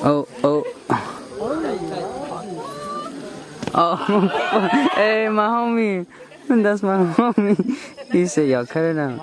Oh, oh. Oh, hey, my homie. That's my homie. He said, y'all cut it out.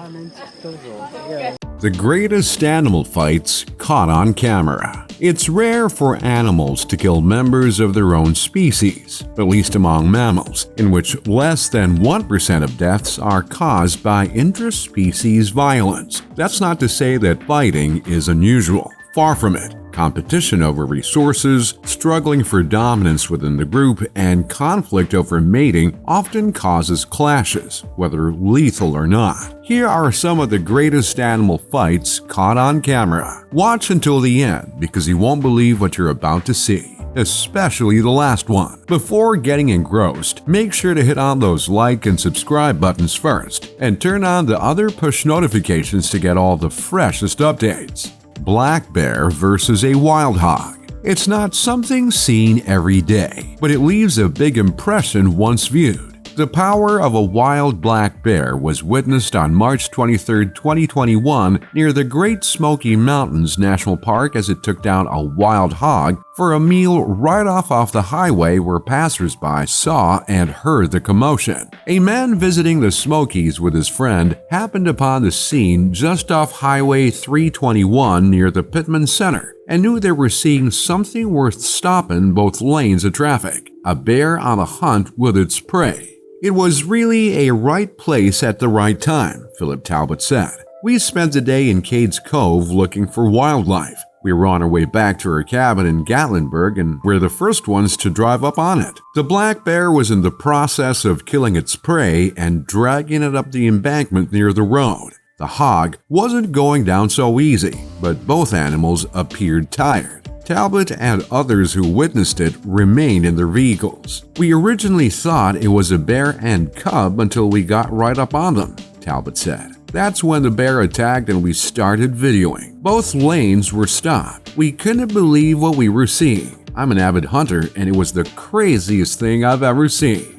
The greatest animal fights caught on camera. It's rare for animals to kill members of their own species, at least among mammals, in which less than 1% of deaths are caused by intra-species violence. That's not to say that fighting is unusual. Far from it. Competition over resources, struggling for dominance within the group, and conflict over mating often causes clashes, whether lethal or not. Here are some of the greatest animal fights caught on camera. Watch until the end because you won't believe what you're about to see, especially the last one. Before getting engrossed, make sure to hit on those like and subscribe buttons first, and turn on the other push notifications to get all the freshest updates. Black bear versus a wild hog. It's not something seen every day, but it leaves a big impression once viewed. The power of a wild black bear was witnessed on March 23, 2021 near the Great Smoky Mountains National Park as it took down a wild hog for a meal right off the highway where passersby saw and heard the commotion. A man visiting the Smokies with his friend happened upon the scene just off Highway 321 near the Pittman Center and knew they were seeing something worth stopping both lanes of traffic: a bear on a hunt with its prey. It was really a right place at the right time, Philip Talbot said. We spent the day in Cades Cove looking for wildlife. We were on our way back to our cabin in Gatlinburg and were the first ones to drive up on it. The black bear was in the process of killing its prey and dragging it up the embankment near the road. The hog wasn't going down so easy, but both animals appeared tired. Talbot and others who witnessed it remained in their vehicles. We originally thought it was a bear and cub until we got right up on them, Talbot said. That's when the bear attacked and we started videoing. Both lanes were stopped. We couldn't believe what we were seeing. I'm an avid hunter and it was the craziest thing I've ever seen.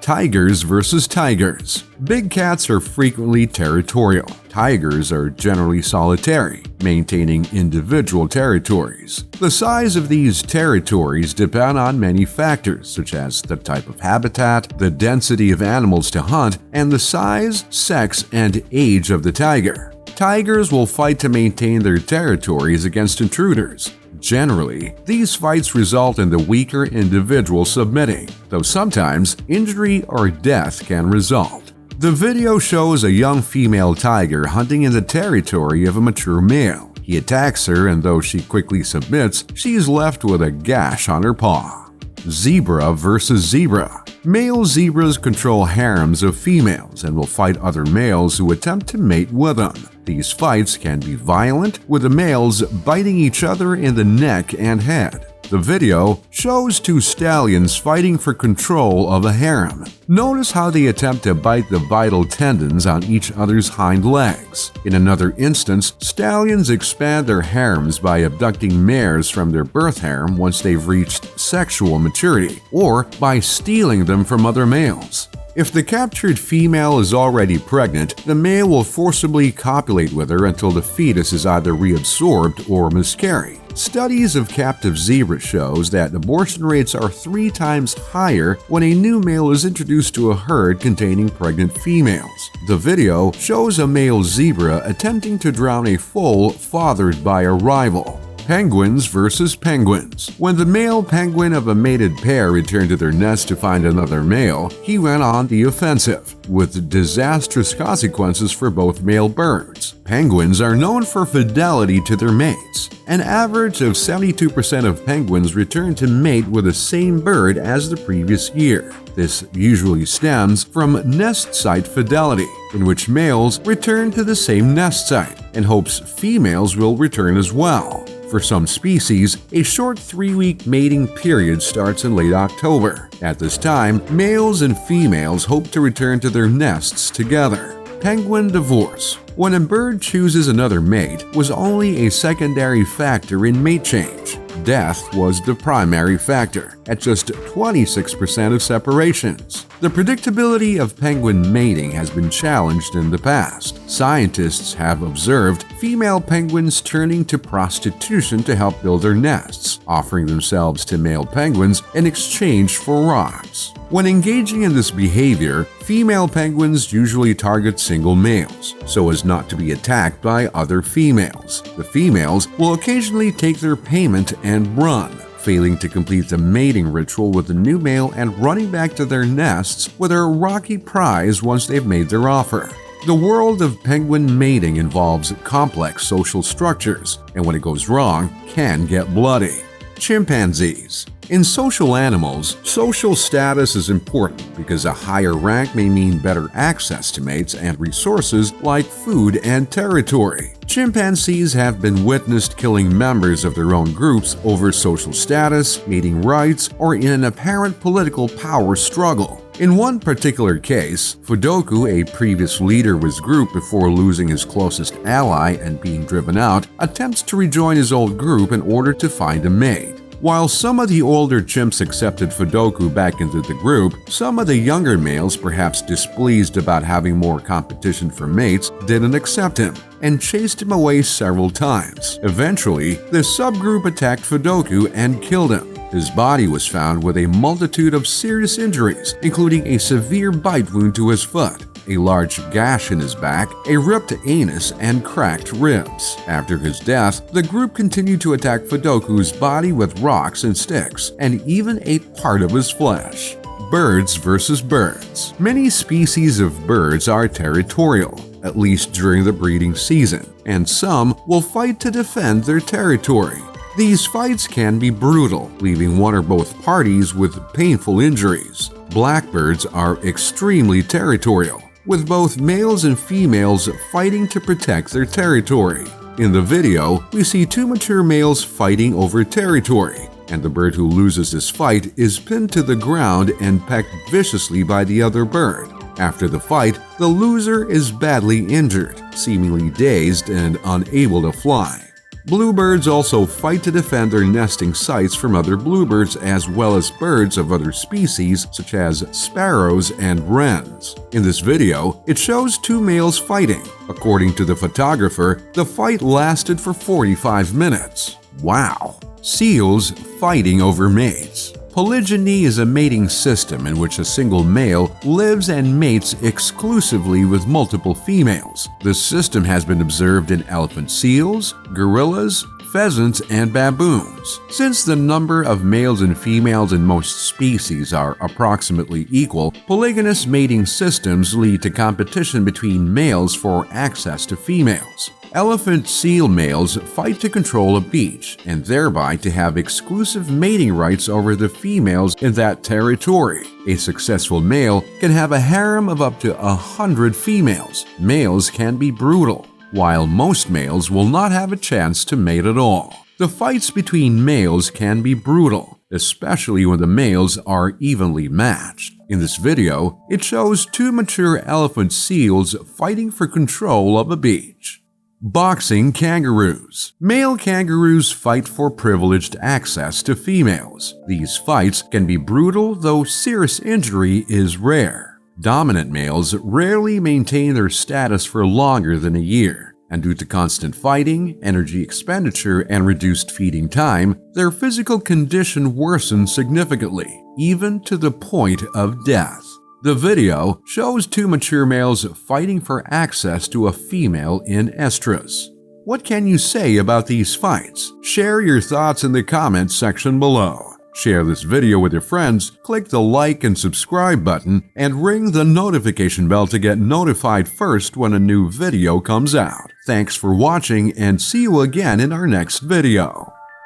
Tigers versus tigers. Big cats are frequently territorial. Tigers are generally solitary, maintaining individual territories. The size of these territories depend on many factors, such as the type of habitat, the density of animals to hunt, and the size, sex, and age of the tiger. Tigers will fight to maintain their territories against intruders. Generally, these fights result in the weaker individual submitting, though sometimes injury or death can result. The video shows a young female tiger hunting in the territory of a mature male. He attacks her, and though she quickly submits, she is left with a gash on her paw. Zebra versus zebra. Male zebras control harems of females and will fight other males who attempt to mate with them. These fights can be violent, with the males biting each other in the neck and head. The video shows two stallions fighting for control of a harem. Notice how they attempt to bite the vital tendons on each other's hind legs. In another instance, stallions expand their harems by abducting mares from their birth harem once they've reached sexual maturity, or by stealing them from other males. If the captured female is already pregnant, the male will forcibly copulate with her until the fetus is either reabsorbed or miscarried. Studies of captive zebra shows that abortion rates are 3 times higher when a new male is introduced to a herd containing pregnant females. The video shows a male zebra attempting to drown a foal fathered by a rival. Penguins versus penguins. When the male penguin of a mated pair returned to their nest to find another male, he went on the offensive, with disastrous consequences for both male birds. Penguins are known for fidelity to their mates. An average of 72% of penguins return to mate with the same bird as the previous year. This usually stems from nest site fidelity, in which males return to the same nest site and hopes females will return as well. For some species, a short 3-week mating period starts in late October. At this time, males and females hope to return to their nests together. Penguin divorce. When a bird chooses another mate was only a secondary factor in mate change. death was the primary factor, at just 26% of separations. The predictability of penguin mating has been challenged in the past. Scientists have observed female penguins turning to prostitution to help build their nests, offering themselves to male penguins in exchange for rocks. When engaging in this behavior, female penguins usually target single males, so as not to be attacked by other females. The females will occasionally take their payment and run, failing to complete the mating ritual with the new male and running back to their nests with their rocky prize once they've made their offer. The world of penguin mating involves complex social structures, and when it goes wrong, can get bloody. Chimpanzees. In social animals, social status is important because a higher rank may mean better access to mates and resources like food and territory. Chimpanzees have been witnessed killing members of their own groups over social status, mating rights, or in an apparent political power struggle. In one particular case, Fudoku, a previous leader of his group before losing his closest ally and being driven out, attempts to rejoin his old group in order to find a mate. While some of the older chimps accepted Fudoku back into the group, some of the younger males, perhaps displeased about having more competition for mates, didn't accept him and chased him away several times. Eventually, the subgroup attacked Fudoku and killed him. His body was found with a multitude of serious injuries, including a severe bite wound to his foot, a large gash in his back, a ripped anus, and cracked ribs. After his death, the group continued to attack Fudoku's body with rocks and sticks, and even ate part of his flesh. Birds versus birds. Many species of birds are territorial, at least during the breeding season, and some will fight to defend their territory. These fights can be brutal, leaving one or both parties with painful injuries. Blackbirds are extremely territorial, with both males and females fighting to protect their territory. In the video, we see two mature males fighting over territory, and the bird who loses this fight is pinned to the ground and pecked viciously by the other bird. After the fight, the loser is badly injured, seemingly dazed and unable to fly. Bluebirds also fight to defend their nesting sites from other bluebirds as well as birds of other species such as sparrows and wrens. In this video, it shows two males fighting. According to the photographer, the fight lasted for 45 minutes. Wow! Seals fighting over mates. Polygyny is a mating system in which a single male lives and mates exclusively with multiple females. This system has been observed in elephant seals, gorillas, pheasants, and baboons. Since the number of males and females in most species are approximately equal, polygynous mating systems lead to competition between males for access to females. Elephant seal males fight to control a beach and thereby to have exclusive mating rights over the females in that territory. A successful male can have a harem of up to 100 females. Males can be brutal, while most males will not have a chance to mate at all. The fights between males can be brutal, especially when the males are evenly matched. In this video, it shows two mature elephant seals fighting for control of a beach. Boxing kangaroos. Male kangaroos fight for privileged access to females. These fights can be brutal, though serious injury is rare. Dominant males rarely maintain their status for longer than a year, and due to constant fighting, energy expenditure, and reduced feeding time, their physical condition worsens significantly, even to the point of death. The video shows two mature males fighting for access to a female in estrus. What can you say about these fights? Share your thoughts in the comments section below. Share this video with your friends, click the like and subscribe button, and ring the notification bell to get notified first when a new video comes out. Thanks for watching and see you again in our next video.